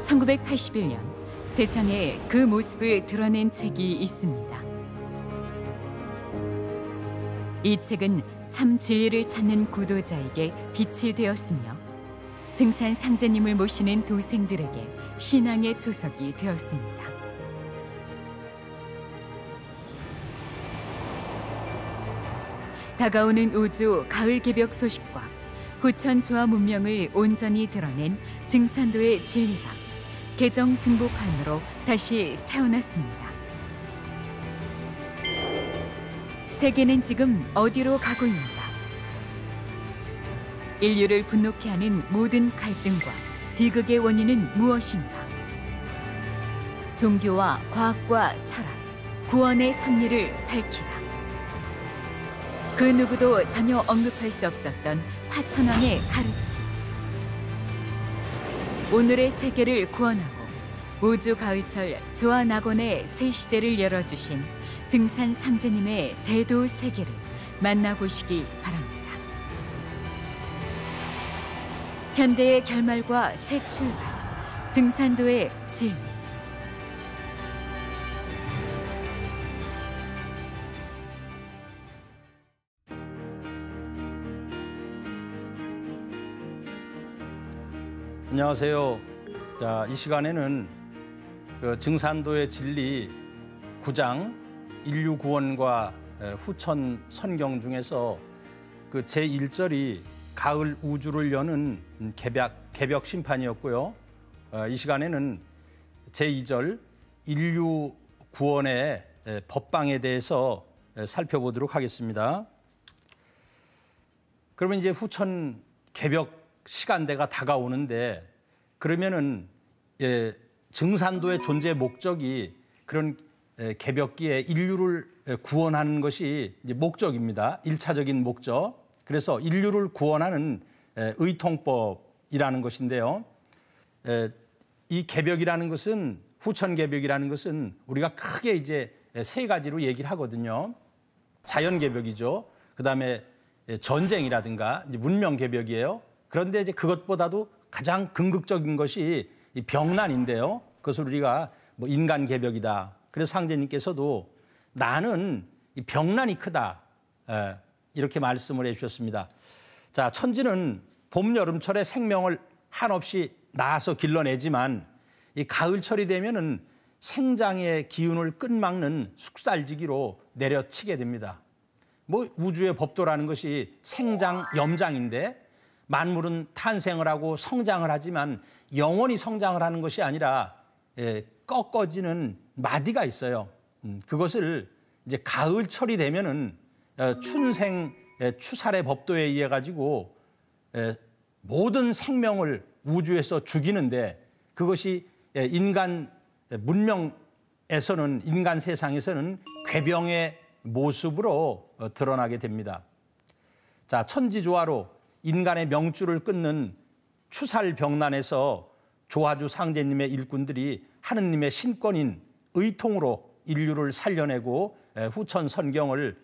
1981년 세상에 그 모습을 드러낸 책이 있습니다. 이 책은 참 진리를 찾는 구도자에게 빛이 되었으며 증산 상제님을 모시는 도생들에게 신앙의 조석이 되었습니다. 다가오는 우주 가을 개벽 소식과 후천 조화 문명을 온전히 드러낸 증산도의 진리가 개정 증보판으로 다시 태어났습니다. 세계는 지금 어디로 가고 있는가? 인류를 분노케 하는 모든 갈등과 비극의 원인은 무엇인가? 종교와 과학과 철학, 구원의 섭리를 밝히다. 그 누구도 전혀 언급할 수 없었던 화천왕의 가르침. 오늘의 세계를 구원하고 우주 가을철 조화 낙원의 새 시대를 열어주신 증산 상제님의 대도 세계를 만나보시기 바랍니다. 현대의 결말과 새 출발, 증산도의 진리. 안녕하세요. 자, 이 시간에는 증산도의 진리 9장 인류 구원과 후천 선경 중에서 그 제1절이 가을 우주를 여는 개벽 심판이었고요. 이 시간에는 제2절 인류 구원의 법방에 대해서 살펴보도록 하겠습니다. 그러면 이제 후천 개벽 시간대가 다가오는데 그러면은 증산도의 존재 목적이 그런 개벽기에 인류를 구원하는 것이 이제 목적입니다. 1차적인 목적. 그래서 인류를 구원하는 의통법이라는 것인데요. 이 개벽이라는 것은 후천 개벽이라는 것은 우리가 크게 이제 세 가지로 얘기를 하거든요. 자연 개벽이죠. 그다음에 전쟁이라든가 이제 문명 개벽이에요. 그런데 이제 그것보다도 가장 궁극적인 것이 이 병난인데요. 그것을 우리가 뭐 인간 개벽이다. 그래서 상제님께서도 나는 이 병난이 크다. 이렇게 말씀을 해주셨습니다. 자, 천지는 봄, 여름철에 생명을 한없이 낳아서 길러내지만 이 가을철이 되면은 생장의 기운을 끈막는 숙살지기로 내려치게 됩니다. 뭐 우주의 법도라는 것이 생장, 염장인데 만물은 탄생을 하고 성장을 하지만 영원히 성장을 하는 것이 아니라 꺾어지는 마디가 있어요. 그것을 이제 가을철이 되면은 춘생 추살의 법도에 의해 가지고 모든 생명을 우주에서 죽이는데 그것이 인간 문명에서는 인간 세상에서는 궤병의 모습으로 드러나게 됩니다. 자, 천지조화로 인간의 명줄을 끊는 추살병난에서 조화주 상제님의 일꾼들이 하느님의 신권인 의통으로 인류를 살려내고 후천 선경을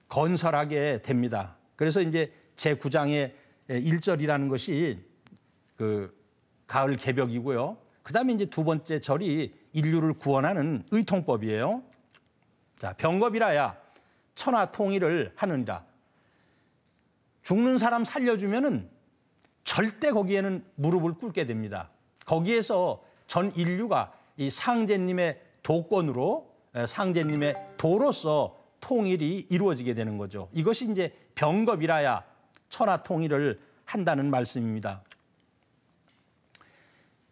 건설하게 됩니다. 그래서 이제 제9장의 1절이라는 것이 그 가을 개벽이고요. 그다음에 이제 두 번째 절이 인류를 구원하는 의통법이에요. 자, 병겁이라야 천하 통일을 하느니라. 죽는 사람 살려주면은 절대 거기에는 무릎을 꿇게 됩니다. 거기에서 전 인류가 이 상제님의 도권으로 상제님의 도로서 통일이 이루어지게 되는 거죠. 이것이 이제 병겁이라야 천하 통일을 한다는 말씀입니다.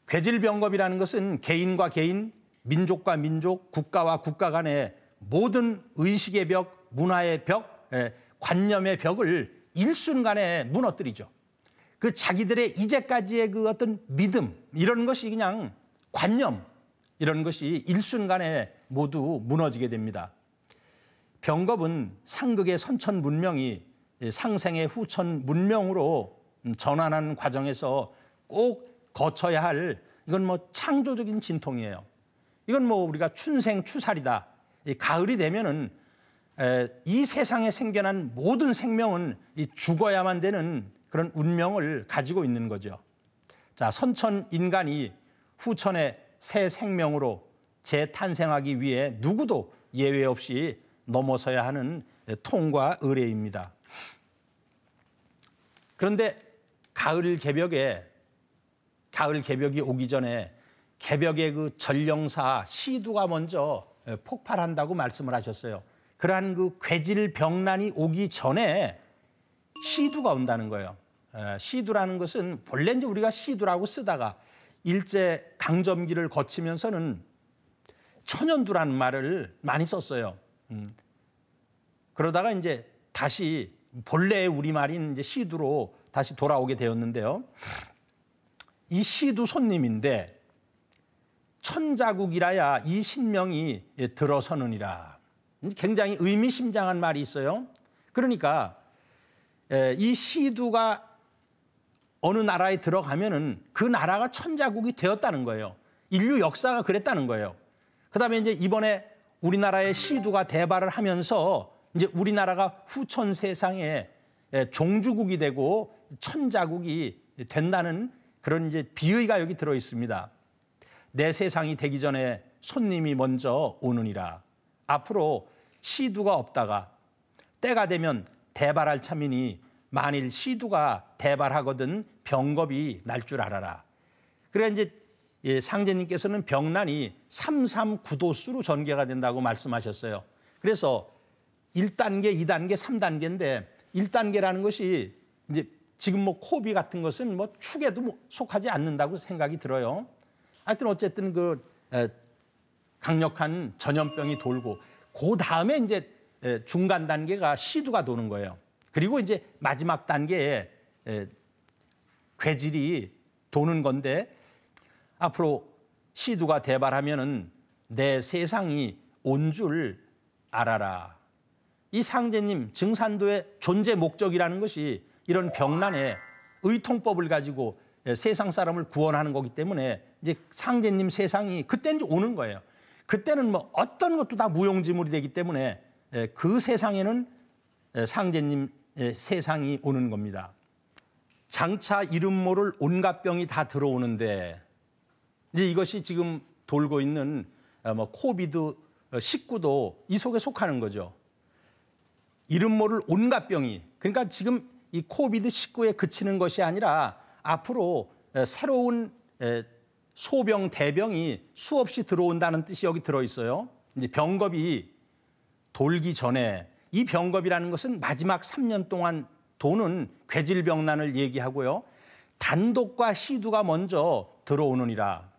괴질병겁이라는 것은 개인과 개인, 민족과 민족, 국가와 국가 간의 모든 의식의 벽, 문화의 벽, 관념의 벽을 일순간에 무너뜨리죠. 그 자기들의 이제까지의 그 어떤 믿음 이런 것이 그냥 관념 이런 것이 일순간에 모두 무너지게 됩니다. 병겁은 상극의 선천 문명이 상생의 후천 문명으로 전환하는 과정에서 꼭 거쳐야 할 이건 뭐 창조적인 진통이에요. 이건 뭐 우리가 춘생 추살이다. 가을이 되면은 이 세상에 생겨난 모든 생명은 죽어야만 되는 그런 운명을 가지고 있는 거죠. 자, 선천 인간이 후천의 새 생명으로 재탄생하기 위해 누구도 예외 없이 넘어서야 하는 통과 의례입니다. 그런데 가을 개벽이 오기 전에 개벽의 그 전령사 시두가 먼저 폭발한다고 말씀을 하셨어요. 그러한 그 괴질병란이 오기 전에 시두가 온다는 거예요. 시두라는 것은 본래 이제 우리가 시두라고 쓰다가 일제 강점기를 거치면서는 천연두라는 말을 많이 썼어요. 그러다가 이제 다시 본래의 우리말인 이제 시두로 다시 돌아오게 되었는데요. 이 시두 손님인데 천자국이라야 이 신명이 들어서느니라. 굉장히 의미심장한 말이 있어요. 그러니까 이 시두가 어느 나라에 들어가면은 그 나라가 천자국이 되었다는 거예요. 인류 역사가 그랬다는 거예요. 그다음에 이제 이번에 우리나라의 시두가 대발을 하면서 이제 우리나라가 후천 세상에 종주국이 되고 천자국이 된다는 그런 이제 비의가 여기 들어 있습니다. 내 세상이 되기 전에 손님이 먼저 오느니라. 앞으로 시두가 없다가 때가 되면 대발할 참이니 만일 시두가 대발하거든 병겁이 날 줄 알아라. 그래 이제 상제님께서는 병난이 339도수로 전개가 된다고 말씀하셨어요. 그래서 1단계, 2단계, 3단계인데 1단계라는 것이 이제 지금 뭐 코비 같은 것은 뭐 축에도 속하지 않는다고 생각이 들어요. 하여튼 어쨌든 그 강력한 전염병이 돌고 그 다음에 이제 중간 단계가 시두가 도는 거예요. 그리고 이제 마지막 단계에 괴질이 도는 건데 앞으로 시두가 대발하면은 내 세상이 온 줄 알아라. 이 상제님 증산도의 존재 목적이라는 것이 이런 병난에 의통법을 가지고 세상 사람을 구원하는 거기 때문에 이제 상제님 세상이 그때는 오는 거예요. 그때는 뭐 어떤 것도 다 무용지물이 되기 때문에 그 세상에는 상제님 세상이 오는 겁니다. 장차 이름 모를 온갖 병이 다 들어오는데 이제 이것이 지금 돌고 있는 뭐 코비드 19도 이 속에 속하는 거죠. 이름 모를 온갖 병이 그러니까 지금 이 코비드 19에 그치는 것이 아니라 앞으로 새로운 소병 대병이 수없이 들어온다는 뜻이 여기 들어 있어요. 이제 병겁이 돌기 전에 이 병겁이라는 것은 마지막 3년 동안 도는 괴질병난을 얘기하고요. 단독과 시두가 먼저 들어오느니라.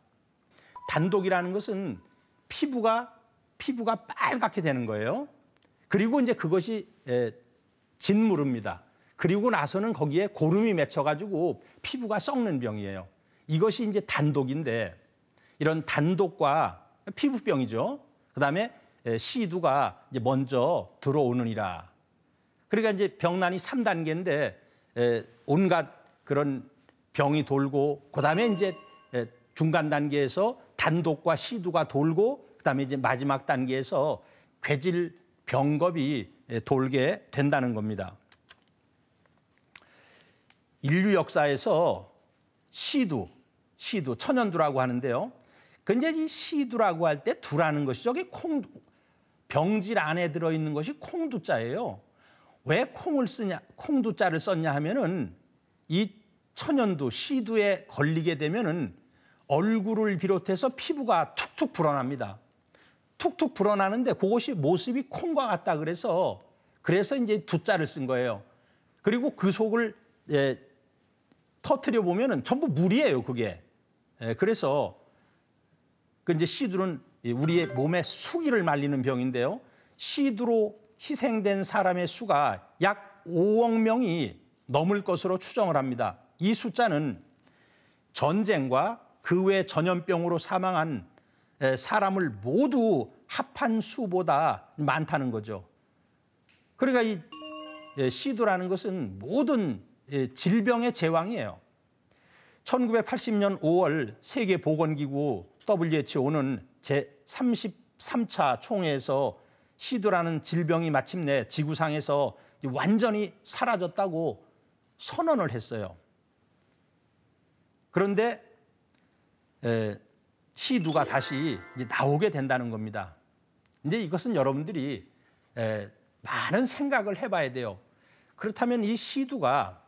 단독이라는 것은 피부가 빨갛게 되는 거예요. 그리고 이제 그것이 진무릅니다. 그리고 나서는 거기에 고름이 맺혀가지고 피부가 썩는 병이에요. 이것이 이제 단독인데 이런 단독과 피부병이죠. 그다음에 시두가 이제 먼저 들어오느니라. 그러니까 이제 병난이 3단계인데 온갖 그런 병이 돌고 그다음에 이제 중간 단계에서 단독과 시두가 돌고 그다음에 이제 마지막 단계에서 괴질 병겁이 돌게 된다는 겁니다. 인류 역사에서 시두 천연두라고 하는데요. 근데 이 시두라고 할 때 두라는 것이 저기 병질 안에 들어있는 것이 콩두자예요. 왜 콩두자를 썼냐 하면은 이 천연두 시두에 걸리게 되면은 얼굴을 비롯해서 피부가 툭툭 불어납니다. 툭툭 불어나는데 그것이 모습이 콩과 같다 그래서 이제 두자를 쓴 거예요. 그리고 그 속을 터트려 보면은 전부 물이에요, 그게. 그래서 그 이제 시두는 우리의 몸의 수기를 말리는 병인데요. 시두로 희생된 사람의 수가 약 5억 명이 넘을 것으로 추정을 합니다. 이 숫자는 전쟁과 그 외 전염병으로 사망한 사람을 모두 합한 수보다 많다는 거죠. 그러니까 이 시두라는 것은 모든 질병의 제왕이에요. 1980년 5월 세계보건기구 WHO는 제33차 총회에서 시두라는 질병이 마침내 지구상에서 완전히 사라졌다고 선언을 했어요. 그런데 시두가 다시 이제 나오게 된다는 겁니다. 이제 이것은 여러분들이 많은 생각을 해봐야 돼요. 그렇다면 이 시두가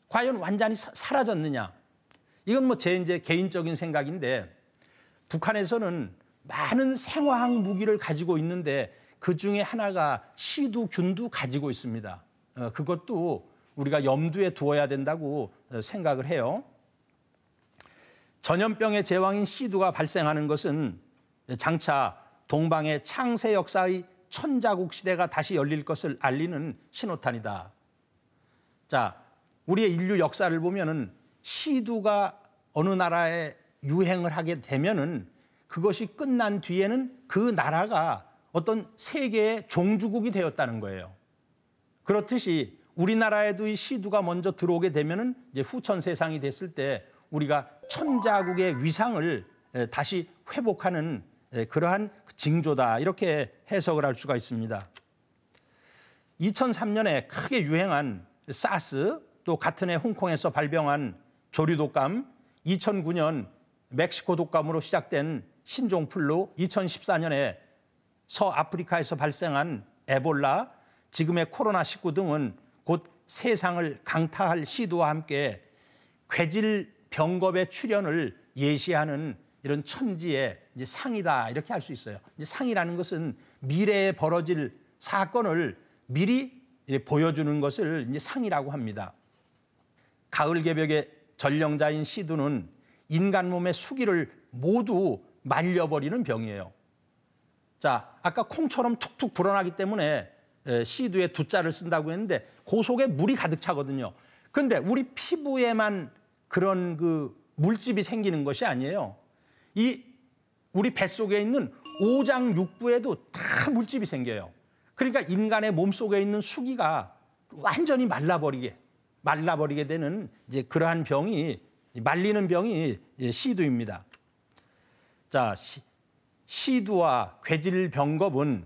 과연 완전히 사라졌느냐? 이건 뭐 제 이제 개인적인 생각인데, 북한에서는 많은 생화학 무기를 가지고 있는데 그 중에 하나가 시두균도 가지고 있습니다. 그것도 우리가 염두에 두어야 된다고 생각을 해요. 전염병의 제왕인 시두가 발생하는 것은 장차 동방의 창세 역사의 천자국 시대가 다시 열릴 것을 알리는 신호탄이다. 자, 우리의 인류 역사를 보면은 시두가 어느 나라에 유행을 하게 되면은 그것이 끝난 뒤에는 그 나라가 어떤 세계의 종주국이 되었다는 거예요. 그렇듯이 우리나라에도 이 시두가 먼저 들어오게 되면은 이제 후천 세상이 됐을 때 우리가 천자국의 위상을 다시 회복하는 그러한 징조다, 이렇게 해석을 할 수가 있습니다. 2003년에 크게 유행한 사스, 또 같은 해 홍콩에서 발병한 조류 독감, 2009년 멕시코 독감으로 시작된 신종플루, 2014년에 서아프리카에서 발생한 에볼라, 지금의 코로나19 등은 곧 세상을 강타할 시두와 함께 괴질병겁의 출현을 예시하는 이런 천지의 이제 상이다, 이렇게 할 수 있어요. 이제 상이라는 것은 미래에 벌어질 사건을 미리 보여주는 것을 이제 상이라고 합니다. 가을 개벽의 전령자인 시두는 인간 몸의 수기를 모두 말려버리는 병이에요. 자, 아까 콩처럼 툭툭 불어나기 때문에 시두에 두자를 쓴다고 했는데 그 속에 물이 가득 차거든요. 그런데 우리 피부에만 그런 그 물집이 생기는 것이 아니에요. 우리 뱃속에 있는 오장육부에도 다 물집이 생겨요. 그러니까 인간의 몸속에 있는 수기가 완전히 말라버리게 되는 이제 그러한 병이, 말리는 병이 시두입니다. 자, 시두와 괴질병겁은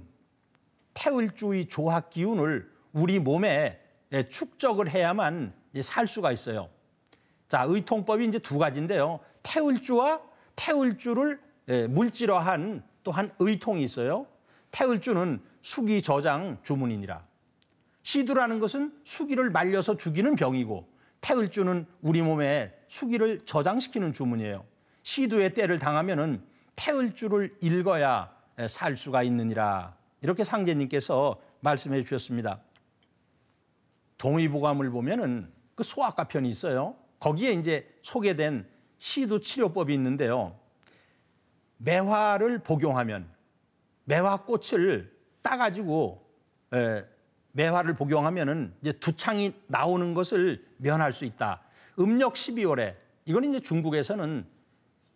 태을주의 조학 기운을 우리 몸에 축적을 해야만 살 수가 있어요. 자, 의통법이 이제 두 가지인데요. 태을주와 태을주를 물질화한 또 한 의통이 있어요. 태을주는 수기 저장 주문이니라. 시두라는 것은 수기를 말려서 죽이는 병이고, 태을주는 우리 몸에 수기를 저장시키는 주문이에요. 시두의 때를 당하면은 태을주를 읽어야 살 수가 있느니라, 이렇게 상제님께서 말씀해 주셨습니다. 동의보감을 보면은 그 소아과 편이 있어요. 거기에 이제 소개된 시두 치료법이 있는데요. 매화를 복용하면, 매화꽃을 따가지고 매화를 복용하면은 이제 두창이 나오는 것을 면할 수 있다. 음력 12월에, 이거는 이제 중국에서는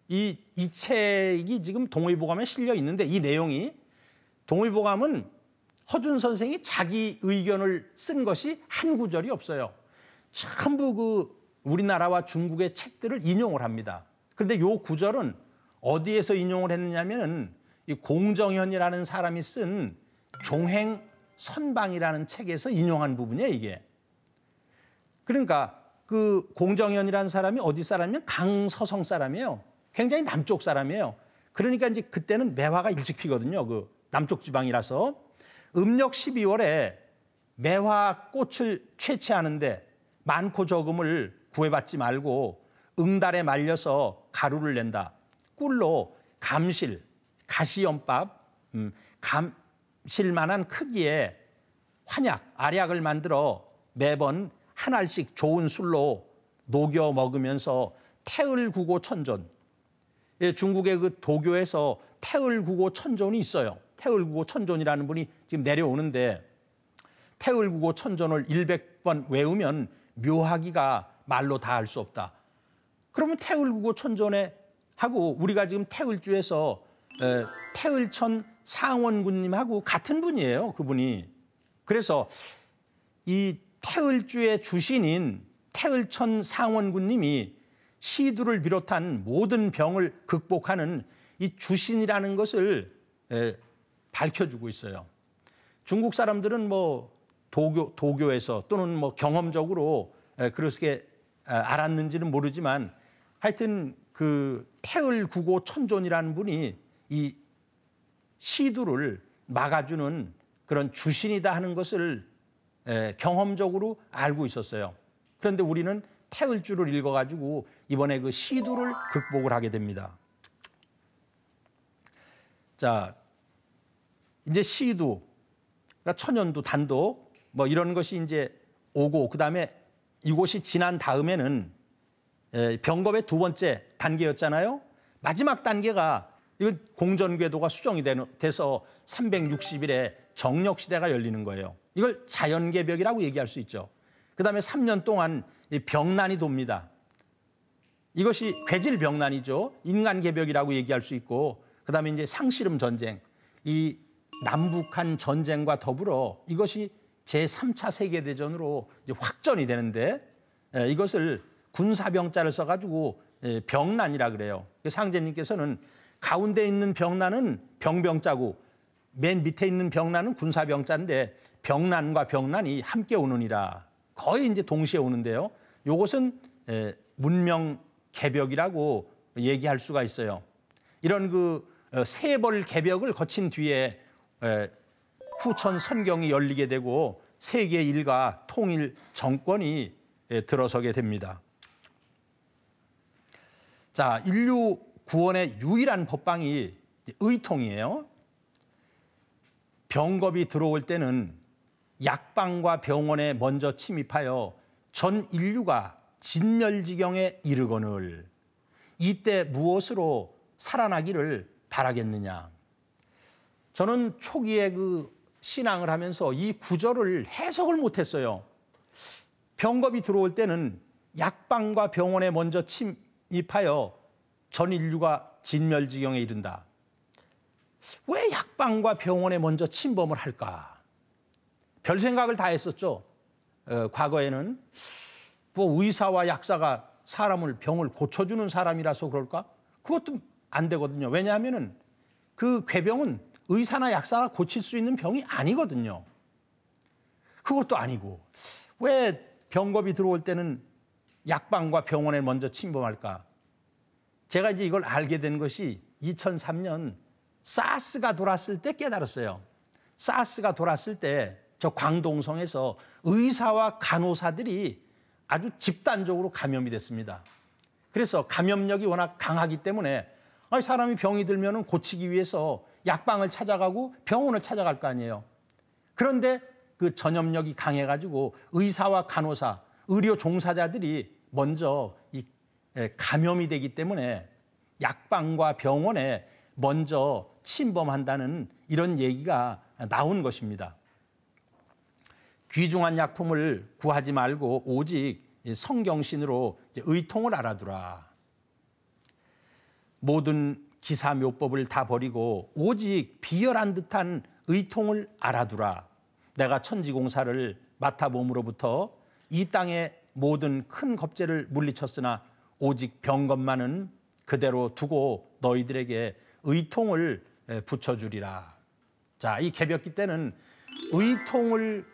이 책이 지금 동의보감에 실려 있는데, 이 내용이, 동의보감은 허준 선생이 자기 의견을 쓴 것이 한 구절이 없어요. 전부 그 우리나라와 중국의 책들을 인용을 합니다. 그런데 요 구절은 어디에서 인용을 했느냐면은 이 공정현이라는 사람이 쓴 종행선방이라는 책에서 인용한 부분이에요, 이게. 그러니까 그 공정현이라는 사람이 어디 사람이면 강서성 사람이에요. 굉장히 남쪽 사람이에요. 그러니까 이제 그때는 매화가 일찍 피거든요. 그 남쪽 지방이라서. 음력 12월에 매화꽃을 채취하는데 많고 적음을 구애받지 말고 응달에 말려서 가루를 낸다. 꿀로 감실, 가시연밥, 감실만한 크기의 환약, 알약을 만들어 매번 한 알씩 좋은 술로 녹여 먹으면서 태을구고 천존. 중국의 그 도교에서 태을구고 천존이 있어요. 태을구고 천존이라는 분이 지금 내려오는데, 태을구고 천존을 100번 외우면 묘하기가 말로 다 할 수 없다. 그러면 태을구고 천존에 하고 우리가 지금 태을주에서 태을천 상원군님하고 같은 분이에요, 그분이. 그래서 이 태을주의 주신인 태을천 상원군님이 시두를 비롯한 모든 병을 극복하는 이 주신이라는 것을 밝혀주고 있어요. 중국 사람들은 뭐 도교에서 또는 뭐 경험적으로 그렇게 알았는지는 모르지만 하여튼 그 태을구고 천존이라는 분이 이 시두를 막아주는 그런 주신이다 하는 것을 경험적으로 알고 있었어요. 그런데 우리는 태을주를 읽어가지고 이번에 그 시두를 극복을 하게 됩니다. 자, 이제 시두, 그러니까 천연두, 단독 뭐 이런 것이 이제 오고 그다음에 이곳이 지난 다음에는 병겁의 두 번째 단계였잖아요. 마지막 단계가 이건 공전궤도가 수정이 돼서 360일에 정력시대가 열리는 거예요. 이걸 자연개벽이라고 얘기할 수 있죠. 그다음에 3년 동안 병난이 돕니다. 이것이 괴질병난이죠. 인간개벽이라고 얘기할 수 있고 그다음에 이제 상씨름 전쟁, 이 남북한 전쟁과 더불어 이것이 제3차 세계대전으로 이제 확전이 되는데 이것을 군사병자를 써가지고 병난이라 그래요. 상제님께서는 가운데 있는 병난은 병병자고 맨 밑에 있는 병난은 군사병자인데 병난과 병난이 함께 오느니라. 거의 이제 동시에 오는데요. 이것은 문명 개벽이라고 얘기할 수가 있어요. 이런 그 세벌 개벽을 거친 뒤에 후천 선경이 열리게 되고 세계 일가 통일 정권이 들어서게 됩니다. 자, 인류 구원의 유일한 법방이 의통이에요. 병겁이 들어올 때는 약방과 병원에 먼저 침입하여 전 인류가 진멸지경에 이르거늘 이때 무엇으로 살아나기를 바라겠느냐. 저는 초기에 그 신앙을 하면서 이 구절을 해석을 못했어요. 병겁이 들어올 때는 약방과 병원에 먼저 침입하여 전 인류가 진멸지경에 이른다. 왜 약방과 병원에 먼저 침범을 할까? 별 생각을 다 했었죠. 과거에는 뭐 의사와 약사가 사람을 병을 고쳐주는 사람이라서 그럴까? 그것도 안 되거든요. 왜냐하면은 그 궤병은 의사나 약사가 고칠 수 있는 병이 아니거든요. 그것도 아니고 왜 병겁이 들어올 때는 약방과 병원에 먼저 침범할까? 제가 이제 이걸 알게 된 것이 2003년 사스가 돌았을 때 깨달았어요. 사스가 돌았을 때 저 광동성에서 의사와 간호사들이 아주 집단적으로 감염이 됐습니다. 그래서 감염력이 워낙 강하기 때문에 사람이 병이 들면 고치기 위해서 약방을 찾아가고 병원을 찾아갈 거 아니에요. 그런데 그 전염력이 강해가지고 의사와 간호사, 의료 종사자들이 먼저 이 감염이 되기 때문에 약방과 병원에 먼저 침범한다는 이런 얘기가 나온 것입니다. 귀중한 약품을 구하지 말고 오직 성경신으로 의통을 알아두라. 모든 기사묘법을 다 버리고 오직 비열한 듯한 의통을 알아두라. 내가 천지공사를 맡아봄으로부터 이 땅의 모든 큰 겁제를 물리쳤으나 오직 병것만은 그대로 두고 너희들에게 의통을 붙여주리라. 자, 이 개벽기 때는 의통을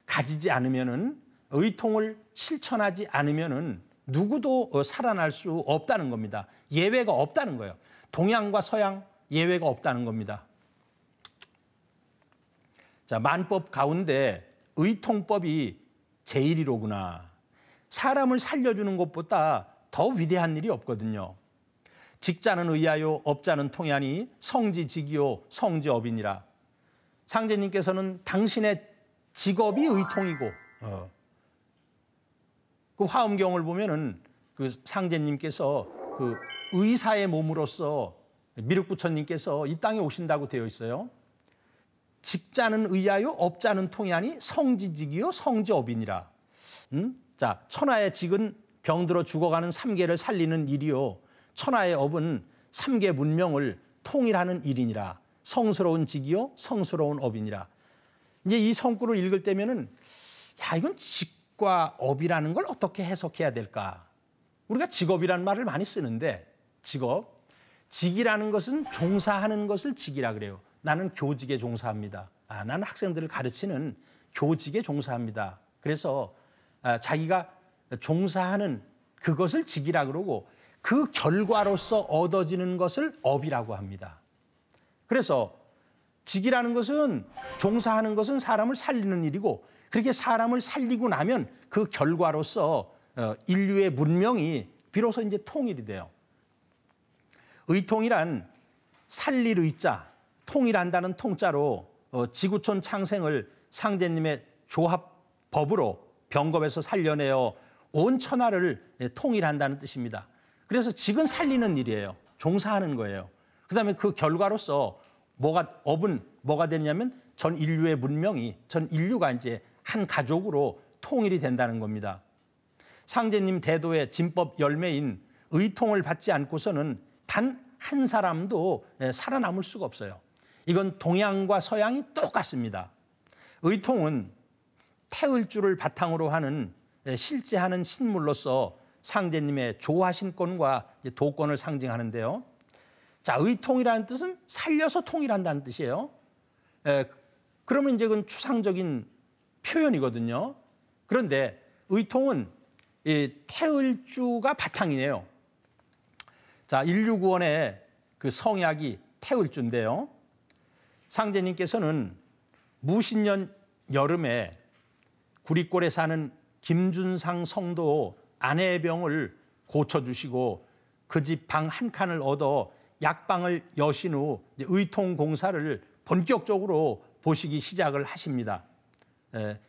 가지지 않으면은, 의통을 실천하지 않으면은 누구도 살아날 수 없다는 겁니다. 예외가 없다는 거예요. 동양과 서양 예외가 없다는 겁니다. 자, 만법 가운데 의통법이 제일이로구나. 사람을 살려주는 것보다 더 위대한 일이 없거든요. 직자는 의하여 업자는 통하니 성지직이요 성지업이니라. 상제님께서는 당신의 직업이 의통이고, 그 화엄경을 보면은 그 상제님께서 그 의사의 몸으로서 미륵부처님께서 이 땅에 오신다고 되어 있어요. 직자는 의하여 업자는 통하니 성지직이요 성지업이니라. 자, 천하의 직은 병들어 죽어가는 삼계를 살리는 일이요 천하의 업은 삼계 문명을 통일하는 일이니라. 성스러운 직이요 성스러운 업이니라. 이제 이 성구를 읽을 때면은 야, 이건 직과 업이라는 걸 어떻게 해석해야 될까? 우리가 직업이라는 말을 많이 쓰는데 직이라는 것은 종사하는 것을 직이라 그래요. 나는 교직에 종사합니다. 나는 학생들을 가르치는 교직에 종사합니다. 그래서 자기가 종사하는 그것을 직이라 그러고 그 결과로서 얻어지는 것을 업이라고 합니다. 그래서 직이라는 것은 종사하는 것은 사람을 살리는 일이고 그렇게 사람을 살리고 나면 그 결과로서 인류의 문명이 비로소 이제 통일이 돼요. 의통이란 살릴 의자, 통일한다는 통자로 지구촌 창생을 상제님의 조합법으로 병겁에서 살려내어 온 천하를 통일한다는 뜻입니다. 그래서 직은 살리는 일이에요. 종사하는 거예요. 그다음에 그 결과로서 업은 뭐가 되냐면 전 인류의 문명이, 전 인류가 이제 한 가족으로 통일이 된다는 겁니다. 상제님 대도의 진법 열매인 의통을 받지 않고서는 단 한 사람도 살아남을 수가 없어요. 이건 동양과 서양이 똑같습니다. 의통은 태을주를 바탕으로 하는 실제하는 신물로서 상제님의 조화신권과 도권을 상징하는데요. 자, 의통이라는 뜻은 살려서 통일한다는 뜻이에요. 그러면 이제 그건 추상적인 표현이거든요. 그런데 의통은 태을주가 바탕이네요. 자, 인류구원의 그 성약이 태을주인데요. 상제님께서는 무신년 여름에 구리골에 사는 김준상 성도 아내의 병을 고쳐주시고 그 집 방 한 칸을 얻어 약방을 여신 후 의통 공사를 본격적으로 보시기 시작을 하십니다.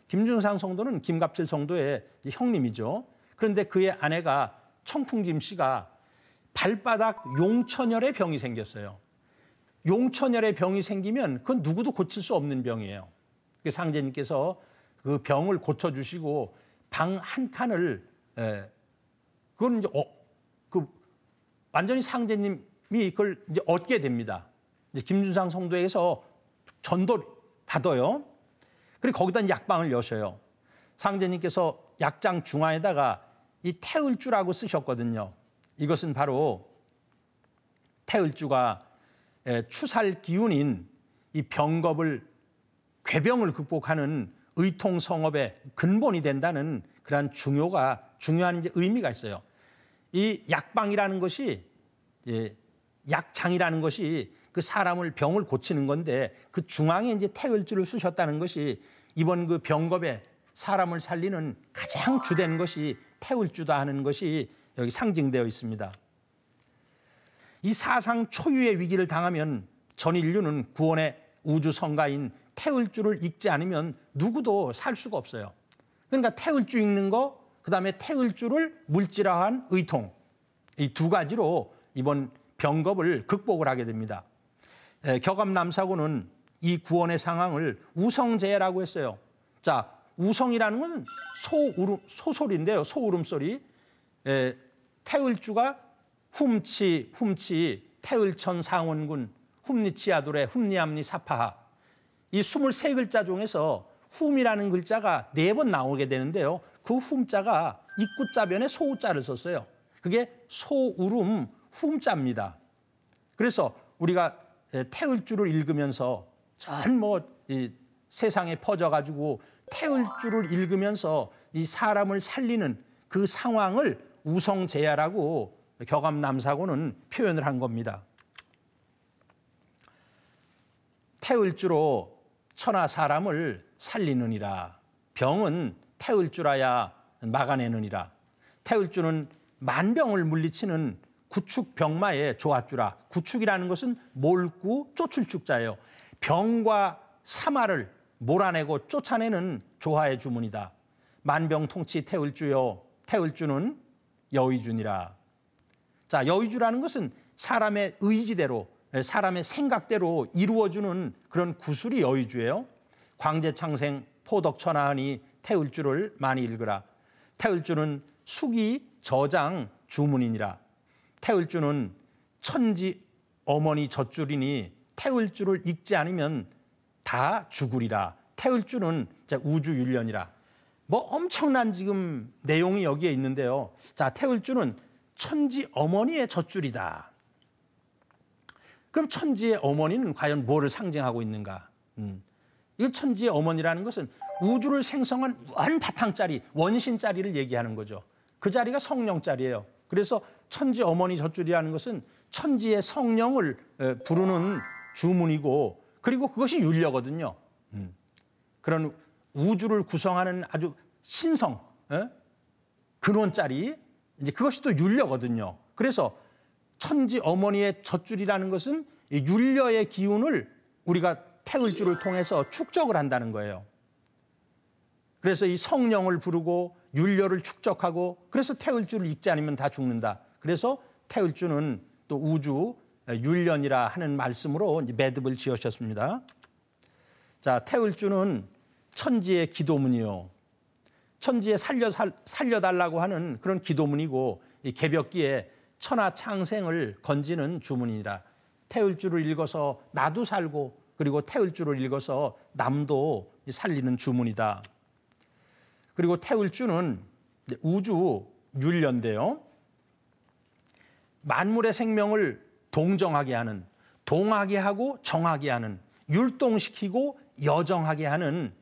김준상 성도는 김갑질 성도의 형님이죠. 그런데 그의 아내가 청풍김 씨가 발바닥 용천열의 병이 생겼어요. 용천열의 병이 생기면 그건 누구도 고칠 수 없는 병이에요. 상제님께서 그 병을 고쳐주시고 방 한 칸을 그건 이제 완전히 상제님이 그걸 이제 얻게 됩니다. 이제 김준상 성도에게서 전도 받아요. 그리고 거기다 약방을 여셔요. 상제님께서 약장 중앙에다가 이 태을주라고 쓰셨거든요. 이것은 바로 태을주가 추살 기운인 이 병겁을 궤병을 극복하는 의통성업의 근본이 된다는 그러한 중요한 이제 의미가 있어요. 이 약방이라는 것이 약장이라는 것이 그 사람을 병을 고치는 건데 그 중앙에 이제 태을주를 쓰셨다는 것이 이번 그 병겁에 사람을 살리는 가장 주된 것이 태을주다 하는 것이 여기 상징되어 있습니다. 이 사상 초유의 위기를 당하면 전 인류는 구원의 우주성가인 태을주를 읽지 않으면 누구도 살 수가 없어요. 그러니까 태을주 읽는 거, 그다음에 태을주를 물질화한 의통, 이 두 가지로 이번 병겁을 극복을 하게 됩니다. 격암남사고는 이 구원의 상황을 우성재라고 했어요. 자, 우성이라는 건 소소리인데요. 소울음소리. 태을주가 훔치 태을천 상원군 훔니치아돌의 훔니암니 사파하. 이 23글자 중에서 훔이라는 글자가 4번 나오게 되는데요. 그 훔자가 입구자변에 소우자를 썼어요. 그게 소울음 훔자입니다. 그래서 우리가 태을주를 읽으면서 전 세상에 퍼져가지고 태을주를 읽으면서 이 사람을 살리는 그 상황을 우성재야라고 격암남사고는 표현을 한 겁니다. 태을주로 천하 사람을 살리느니라. 병은 태을주라야 막아내느니라. 태을주는 만병을 물리치는 구축병마의 조화주라. 구축이라는 것은 몰구 쫓을축자예요. 병과 사마를 몰아내고 쫓아내는 조화의 주문이다. 만병통치 태을주요. 태을주는 여의주니라. 자, 여의주라는 것은 사람의 의지대로, 사람의 생각대로 이루어주는 그런 구술이 여의주예요. 광제창생 포덕천하하니 태을주를 많이 읽으라. 태을주는 수기 저장 주문이니라. 태을주는 천지 어머니 젖줄이니 태을주를 읽지 않으면 다 죽으리라. 태을주는 우주윤련이라. 엄청난 지금 내용이 여기에 있는데요. 자, 태을주는 천지 어머니의 젖줄이다. 그럼 천지의 어머니는 과연 뭐를 상징하고 있는가? 이 천지의 어머니라는 것은 우주를 생성한 원바탕짜리, 원신짜리를 얘기하는 거죠. 그 자리가 성령 자리예요. 그래서 천지 어머니 젖줄이라는 것은 천지의 성령을 부르는 주문이고, 그리고 그것이 율려거든요. 그런 우주를 구성하는 아주 신성, 근원 자리, 이제 그것이 또 율려거든요. 그래서 천지 어머니의 젖줄이라는 것은 이 율려의 기운을 우리가 태을줄을 통해서 축적을 한다는 거예요. 그래서 이 성령을 부르고 율려를 축적하고, 그래서 태을줄을 읽지 않으면 다 죽는다. 그래서 태을줄은 또 우주 율련이라 하는 말씀으로 매듭을 지으셨습니다. 자, 태을줄은 천지의 기도문이요. 천지에 살려달라고 하는 그런 기도문이고, 이 개벽기에 천하 창생을 건지는 주문이라. 태을줄을 읽어서 나도 살고, 그리고 태을줄을 읽어서 남도 살리는 주문이다. 그리고 태을줄은 우주 율련인데요. 만물의 생명을 동정하게 하는, 동하게 하고 정하게 하는, 율동시키고 여정하게 하는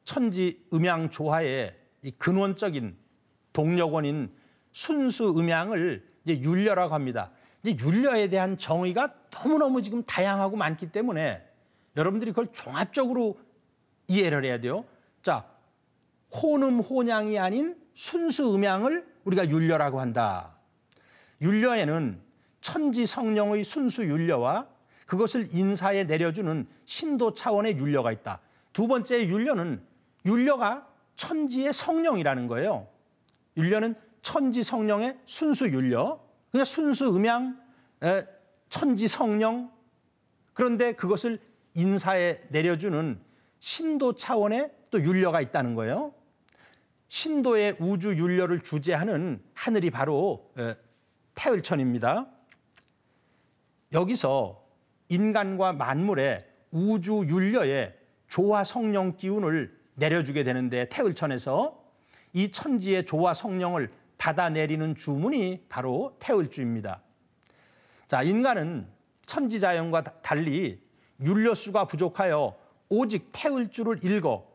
천지 음양 조화의 이 근원적인 동력원인 순수 음양을 이제 율려라고 합니다. 이제 율려에 대한 정의가 너무너무 지금 다양하고 많기 때문에 여러분들이 그걸 종합적으로 이해를 해야 돼요. 자, 혼음 혼양이 아닌 순수 음양을 우리가 율려라고 한다. 율려에는 천지 성령의 순수 율려와 그것을 인사에 내려주는 신도 차원의 율려가 있다. 두 번째 율려는 율려가 천지의 성령이라는 거예요. 율려는 천지 성령의 순수 율려, 그냥 순수 음양, 천지 성령, 그런데 그것을 인사에 내려주는 신도 차원의 또 율려가 있다는 거예요. 신도의 우주 율려를 주재하는 하늘이 바로 태을천입니다. 여기서 인간과 만물의 우주 율려의 조화 성령 기운을 내려주게 되는데, 태을천에서 이 천지의 조화 성령을 받아내리는 주문이 바로 태을주입니다. 자, 인간은 천지자연과 달리 율려수가 부족하여 오직 태을주를 읽어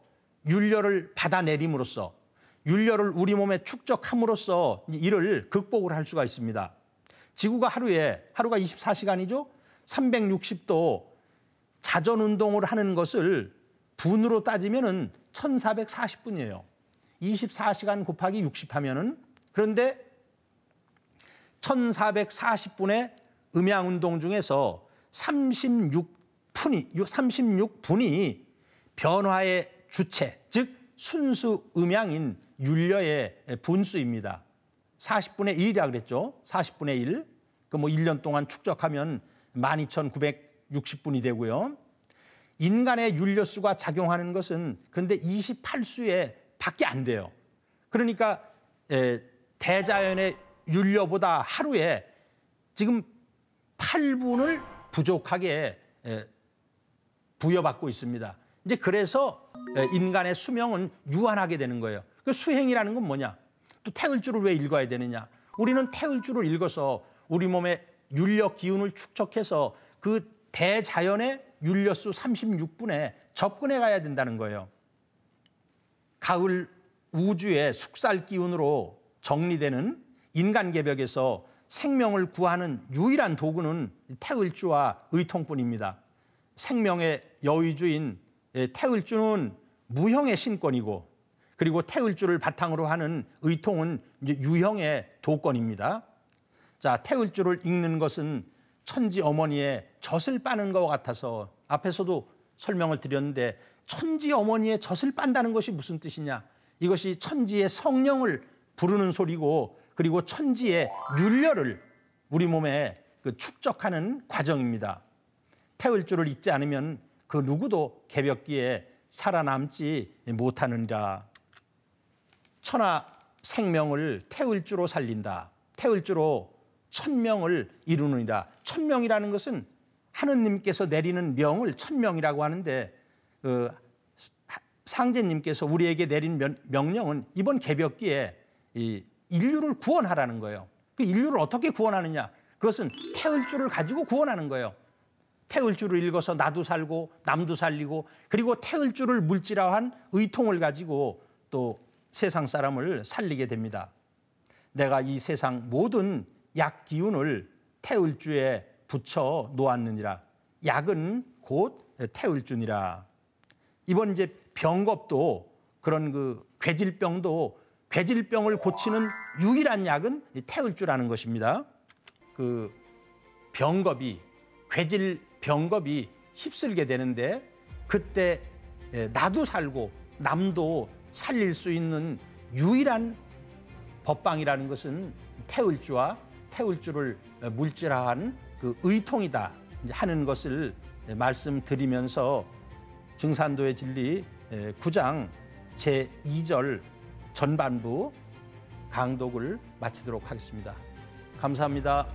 율려를 받아내림으로써, 율려를 우리 몸에 축적함으로써 이를 극복을 할 수가 있습니다. 지구가 하루가 24시간이죠. 360도 자전 운동을 하는 것을 분으로 따지면은 1440분이에요. 24시간 곱하기 60 하면은, 그런데 1440분의 음양 운동 중에서 36분이 변화의 주체, 즉 순수 음양인 율려의 분수입니다. 40분의 1이라 그랬죠. 40분의 1. 그 뭐 1년 동안 축적하면 12,960분이 되고요. 인간의 율려수가 작용하는 것은 그런데 28수에 밖에 안 돼요. 그러니까 대자연의 율려보다 하루에 지금 8분을 부족하게 부여받고 있습니다. 이제 그래서 인간의 수명은 유한하게 되는 거예요. 그 수행이라는 건 뭐냐? 또 태을주를 왜 읽어야 되느냐? 우리는 태을주를 읽어서 우리 몸에 율려 기운을 축적해서 그 대자연의 율려수 36분에 접근해 가야 된다는 거예요. 가을 우주의 숙살 기운으로 정리되는 인간 개벽에서 생명을 구하는 유일한 도구는 태을주와 의통뿐입니다. 생명의 여의주인 태을주는 무형의 신권이고, 그리고 태을주를 바탕으로 하는 의통은 이제 유형의 도권입니다. 자, 태을주를 읽는 것은 천지 어머니의 젖을 빠는 것과 같아서, 앞에서도 설명을 드렸는데 천지 어머니의 젖을 빤다는 것이 무슨 뜻이냐? 이것이 천지의 성령을 부르는 소리고, 그리고 천지의 율려를 우리 몸에 축적하는 과정입니다. 태을주를 읽지 않으면 그 누구도 개벽기에 살아남지 못하느니라. 천하 생명을 태을주로 살린다. 태을주로 천명을 이루느니라. 천명이라는 것은 하느님께서 내리는 명을 천명이라고 하는데, 상제님께서 우리에게 내린 명령은 이번 개벽기에 이 인류를 구원하라는 거예요. 그 인류를 어떻게 구원하느냐? 그것은 태을주를 가지고 구원하는 거예요. 태을주를 읽어서 나도 살고 남도 살리고, 그리고 태을주를 물질화한 의통을 가지고 또 세상 사람을 살리게 됩니다. 내가 이 세상 모든 약 기운을 태을주에 붙여 놓았느니라. 약은 곧 태을주니라. 이번 이제 병겁도 그런 그 괴질병도 괴질병을 고치는 유일한 약은 이 태을주라는 것입니다. 그 병겁이 괴질병겁이 휩쓸게 되는데 그때 나도 살고 남도 살릴 수 있는 유일한 법방이라는 것은 태을주와 태을주를 물질화한 그 의통이다 하는 것을 말씀드리면서 증산도의 진리 9장 제2절 전반부 강독을 마치도록 하겠습니다. 감사합니다.